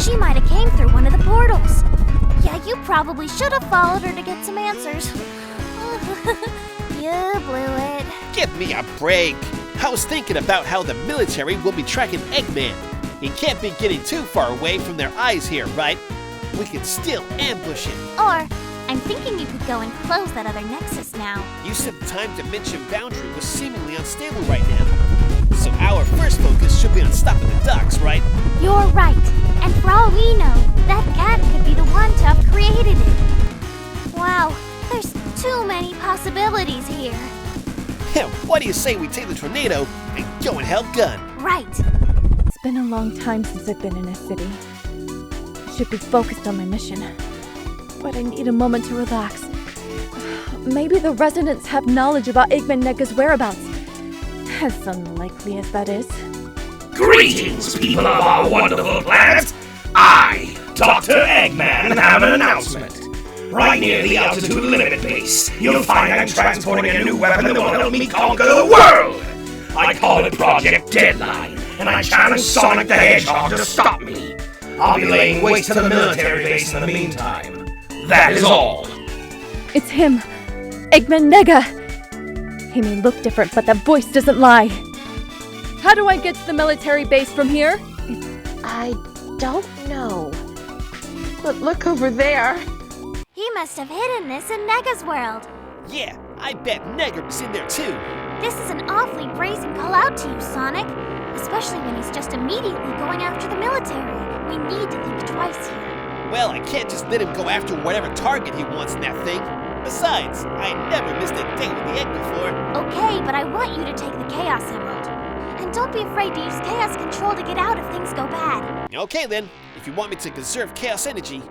She might have came through one of the portals. Yeah, you probably should have followed her to get some answers. You blew it. Give me a break. I was thinking about how the military will be tracking Eggman. He can't be getting too far away from their eyes here, right? We can still ambush him. Or, I'm thinking you could go and close that other nexus now. You said the time dimension boundary was seemingly unstable right now. So our first focus should be on stopping the ducks, right? You're right. And for all we know, that cat could be the one to have created it. Wow, there's too many possibilities here. What do you say we take the tornado and go and help Gun? Right. It's been a long time since I've been in a city. I should be focused on my mission. But I need a moment to relax. Maybe the residents have knowledge about Eggman Nega's whereabouts. As unlikely as that is. Greetings, people of our wonderful planet! I, Dr. Eggman, have an announcement. Right near the altitude limit base, you'll find I'm transporting a new weapon that will help me conquer the world! I call it Project Deadline, and I challenge Sonic the Hedgehog to stop me. I'll be laying waste to the military base in the meantime. That is all. It's him! Eggman Nega! He may look different, but that voice doesn't lie. How do I get to the military base from here? I don't know. But look over there. He must have hidden this in Nega's world. Yeah, I bet Nega was in there too. This is an awfully brazen call out to you, Sonic. Especially when he's just immediately going after the military. We need to think twice here. Well, I can't just let him go after whatever target he wants in that thing. Besides, I never missed a date with the egg before. Okay, but I want you to take the Chaos Emerald. And don't be afraid to use Chaos Control to get out if things go bad. Okay then, if you want me to conserve Chaos Energy,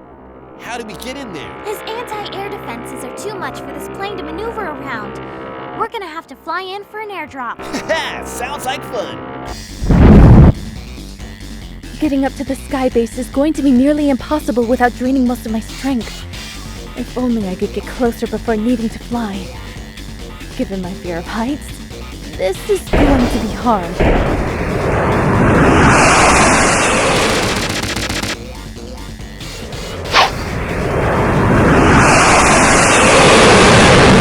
how do we get in there? His anti-air defenses are too much for this plane to maneuver around. We're gonna have to fly in for an airdrop. Haha, sounds like fun. Getting up to the sky base is going to be nearly impossible without draining most of my strength. If only I could get closer before needing to fly. Given my fear of heights, this is going to be hard.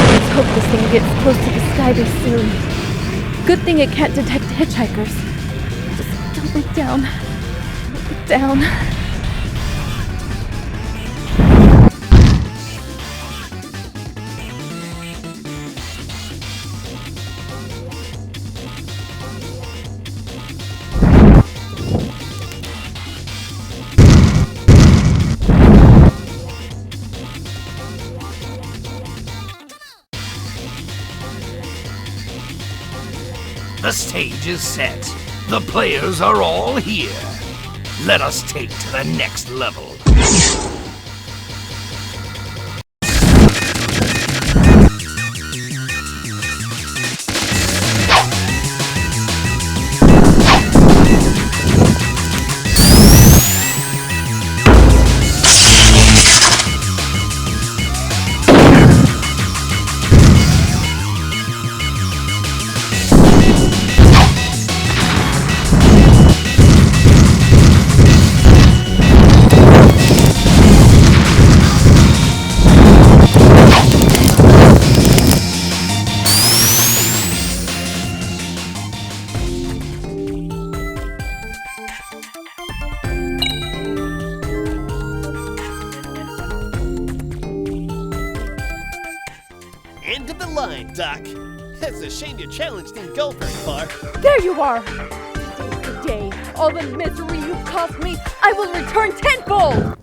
Let's hope this thing gets close to the skybase soon. Good thing it can't detect hitchhikers. Just don't look down. Don't look down. The stage is set. The players are all here. Let us take to the next level. End of the line, Doc. It's a shame your challenge didn't go very far. There you are! Today's the day. All the misery you've caused me, I will return tenfold!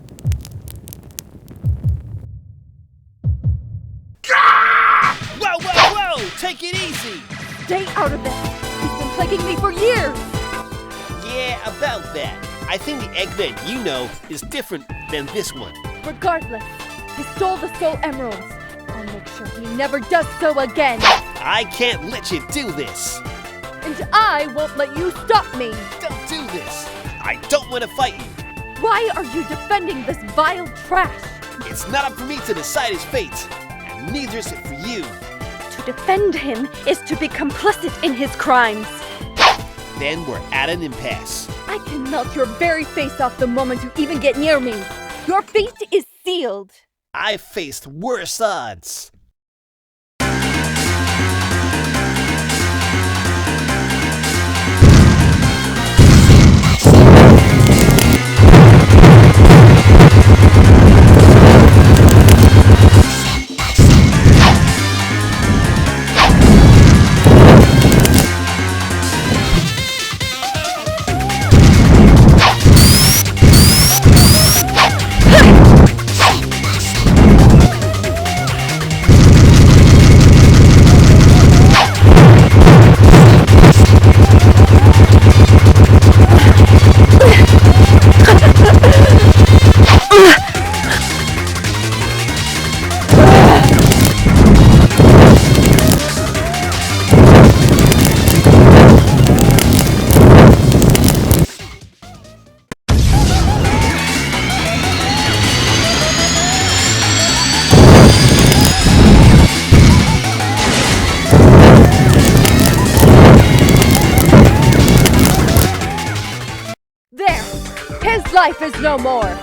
Whoa, whoa, whoa! Take it easy! Stay out of this! He's been plaguing me for years! Yeah, about that. I think the Eggman you know is different than this one. Regardless, he stole the Soul Emeralds. I'll make sure he never does so again. I can't let you do this. And I won't let you stop me. Don't do this. I don't want to fight you. Why are you defending this vile trash? It's not up for me to decide his fate, and neither is it for you. To defend him is to be complicit in his crimes. Then we're at an impasse. I can melt your very face off the moment you even get near me. Your fate is sealed. I've faced worse odds. Life is no more.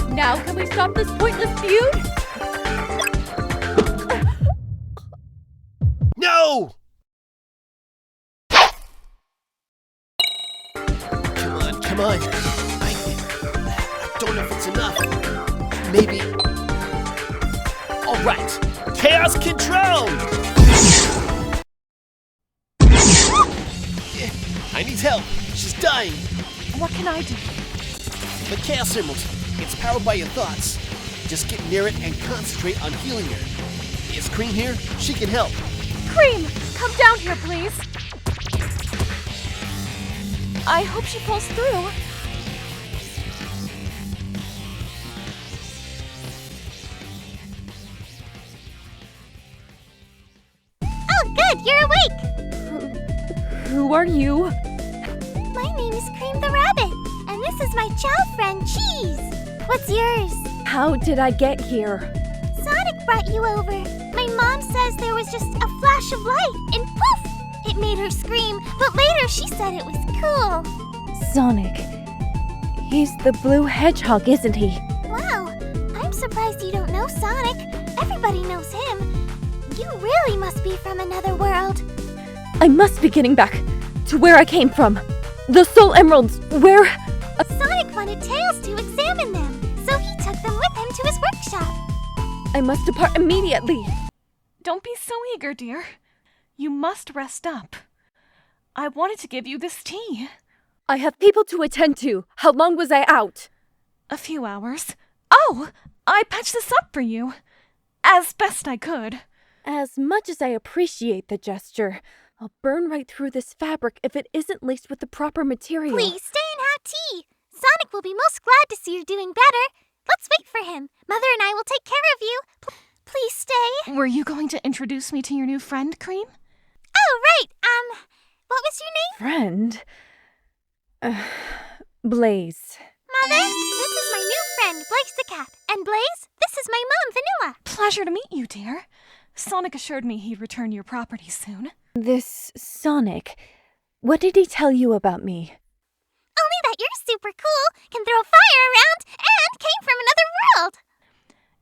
Now can we stop this pointless feud? No! Come on. I don't know if it's enough. Maybe. All right. Chaos control! I need help. She's dying. What can I do? The Chaos Emerald. It's powered by your thoughts. Just get near it and concentrate on healing her. Is Cream here? She can help. Cream, come down here, please. I hope she pulls through. Oh, good, you're awake. Who are you? My name is Cream the Rabbit, and this is my chow friend, Cheese. What's yours? How did I get here? Sonic brought you over. My mom says there was just a flash of light, and poof! It made her scream, but later she said it was cool. Sonic. He's the blue hedgehog, isn't he? Wow, I'm surprised you don't know Sonic. Everybody knows him. You really must be from another world. I must be getting back to where I came from. The Soul Emeralds, where... Sonic wanted Tails to examine them, so he took them with him to his workshop. I must depart immediately. Don't be so eager, dear. You must rest up. I wanted to give you this tea. I have people to attend to. How long was I out? A few hours. Oh, I patched this up for you. As best I could. As much as I appreciate the gesture, I'll burn right through this fabric if it isn't laced with the proper material. Please stay and have tea. Sonic will be most glad to see you doing better. Let's wait for him. Mother and I will take care of you. Please stay. Were you going to introduce me to your new friend, Cream? Oh, right. What was your name? Friend? Blaze. Mother, this is my new friend, Blaze the cat. And Blaze, this is my mom, Vanilla. Pleasure to meet you, dear. Sonic assured me he'd return your property soon. This Sonic, what did he tell you about me? Only that you're super cool, can throw fire around, and came from another world.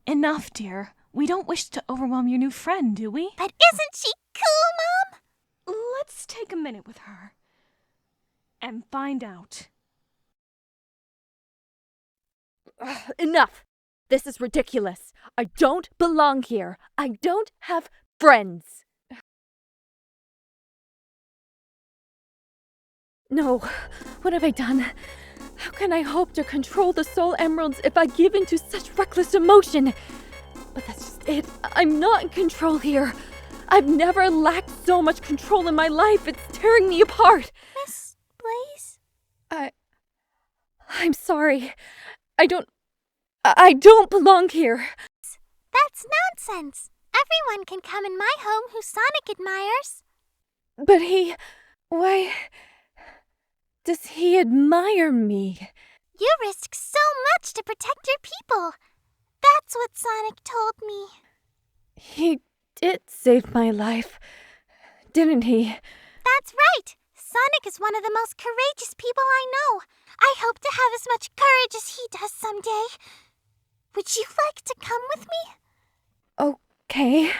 Enough, dear. We don't wish to overwhelm your new friend, do we? But isn't she cool, Mom? Let's take a minute with her and find out. Enough! This is ridiculous. I don't belong here. I don't have friends. No, what have I done? How can I hope to control the Soul Emeralds if I give in to such reckless emotion? But that's just it. I'm not in control here. I've never lacked so much control in my life. It's tearing me apart. Miss Blaze? I'm sorry. I don't belong here. That's nonsense. Everyone can come in my home who Sonic admires. But why does he admire me? You risk so much to protect your people. That's what Sonic told me. He did save my life, didn't he? That's right. Sonic is one of the most courageous people I know. I hope to have as much courage as he does someday. Would you like to come with me? Okay.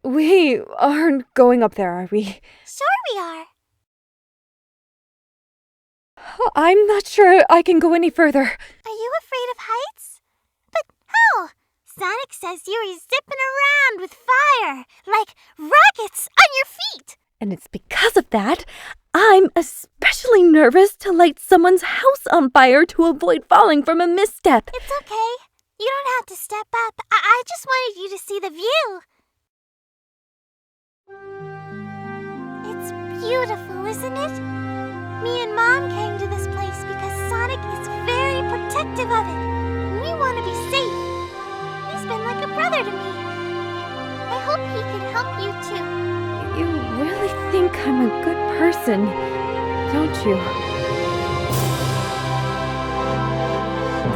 We aren't going up there, are we? Sure we are. I'm not sure I can go any further. Are you afraid of heights? But how? Sonic says you were zipping around with fire, like rockets on your feet. And it's because of that, I'm especially nervous to light someone's house on fire to avoid falling from a misstep. It's okay. You don't have to step up. I just wanted you to see the view. It's beautiful, isn't it? Me and Mom came to this place because Sonic is very protective of it. And we want to be safe. He's been like a brother to me. I hope he can help you too. You really think I'm a good person, don't you?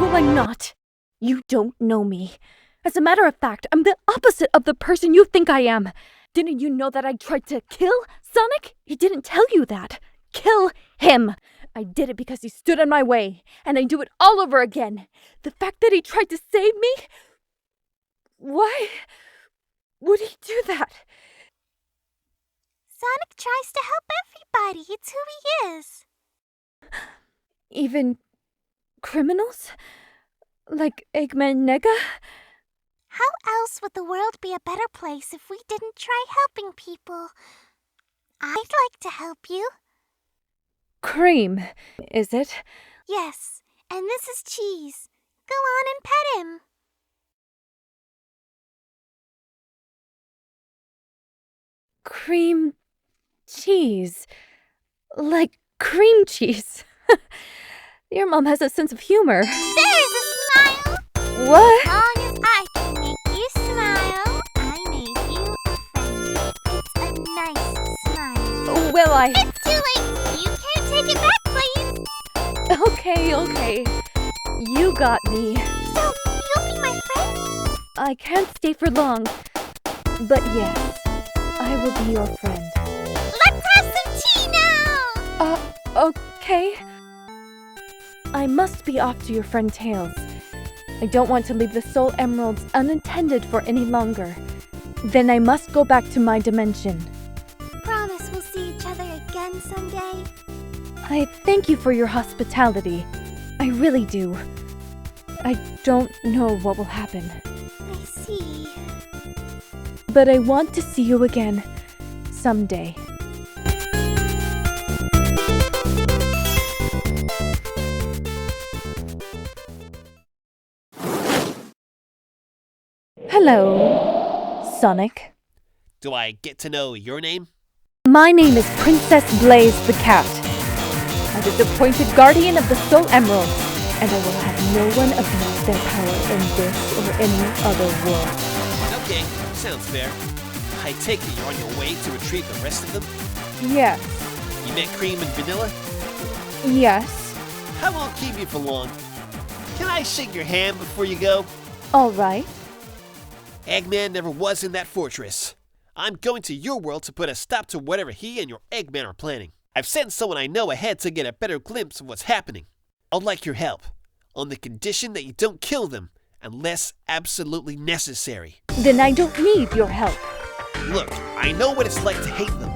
Well, I'm not. You don't know me. As a matter of fact, I'm the opposite of the person you think I am. Didn't you know that I tried to kill Sonic? He didn't tell you that. Kill him. I did it because he stood in my way, and I do it all over again. The fact that he tried to save me? Why would he do that? Sonic tries to help everybody. It's who he is. Even criminals? Like Eggman Nega? How else would the world be a better place if we didn't try helping people? I'd like to help you. Cream, is it? Yes, and this is Cheese. Go on and pet him. Cream cheese. Like cream cheese. Your mom has a sense of humor. There's a smile! What? As long as I can make you smile, I made you a friend. It's a nice smile. Well, It's too late! You can't take it back, please! Okay. You got me. So, you'll be my friend? I can't stay for long. But yes, I will be your friend. Let's have some tea now! Okay. I must be off to your friend Tails. I don't want to leave the Soul Emeralds unattended for any longer. Then I must go back to my dimension. Promise we'll see each other again someday? I thank you for your hospitality. I really do. I don't know what will happen. I see. But I want to see you again. Someday. Hello, Sonic. Do I get to know your name? My name is Princess Blaze the Cat. I was appointed guardian of the Soul Emeralds, and I will have no one abuse their power in this or any other world. Okay, sounds fair. I take it you're on your way to retrieve the rest of them? Yes. You met Cream and Vanilla? Yes. I won't keep you for long. Can I shake your hand before you go? All right. Eggman never was in that fortress. I'm going to your world to put a stop to whatever he and your Eggman are planning. I've sent someone I know ahead to get a better glimpse of what's happening. I'd like your help, on the condition that you don't kill them, unless absolutely necessary. Then I don't need your help. Look, I know what it's like to hate them,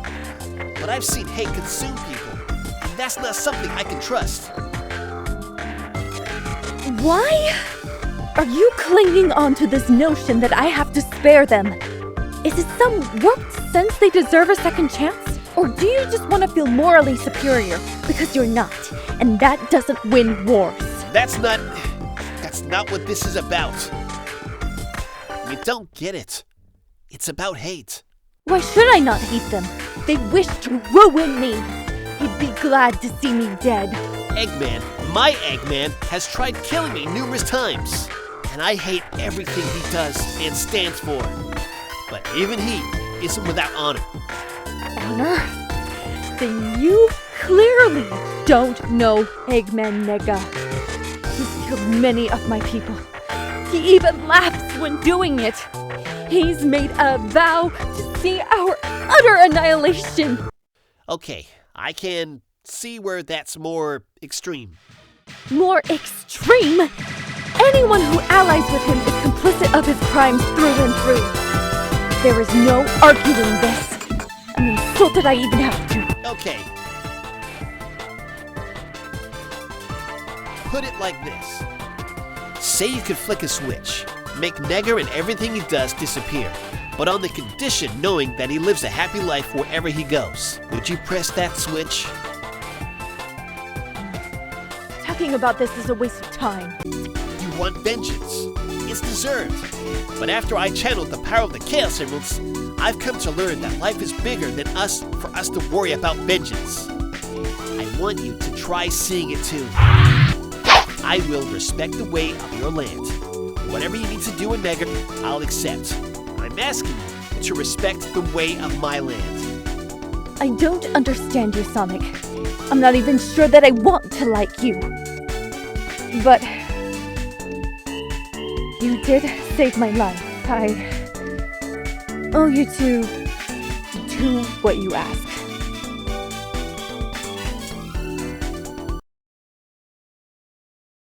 but I've seen hate consume people, and that's not something I can trust. Why are you clinging on to this notion that I have to spare them? Is it some warped sense they deserve a second chance? Or do you just want to feel morally superior because you're not, and that doesn't win wars? That's not what this is about. You don't get it. It's about hate. Why should I not hate them? They wish to ruin me. He'd be glad to see me dead. Eggman, my Eggman, has tried killing me numerous times. And I hate everything he does and stands for. But even he isn't without honor. Honor? Then you clearly don't know Eggman Nega. He's killed many of my people. He even laughs when doing it. He's made a vow to see our utter annihilation. Okay, I can see where that's more extreme. More extreme? Anyone who allies with him is complicit of his crimes through and through. There is no arguing this. I'm insulted I even have to. Okay. Put it like this. Say you could flick a switch, make Neger and everything he does disappear, but on the condition knowing that he lives a happy life wherever he goes. Would you press that switch? Talking about this is a waste of time. You want vengeance. It's deserved. But after I channeled the power of the Chaos Emeralds, I've come to learn that life is bigger than us for us to worry about vengeance. I want you to try seeing it too. I will respect the way of your land. Whatever you need to do in Neger, I'll accept. I'm asking you to respect the way of my land. I don't understand you, Sonic. I'm not even sure that I want to like you. But you did save my life. I owe you to do what you ask.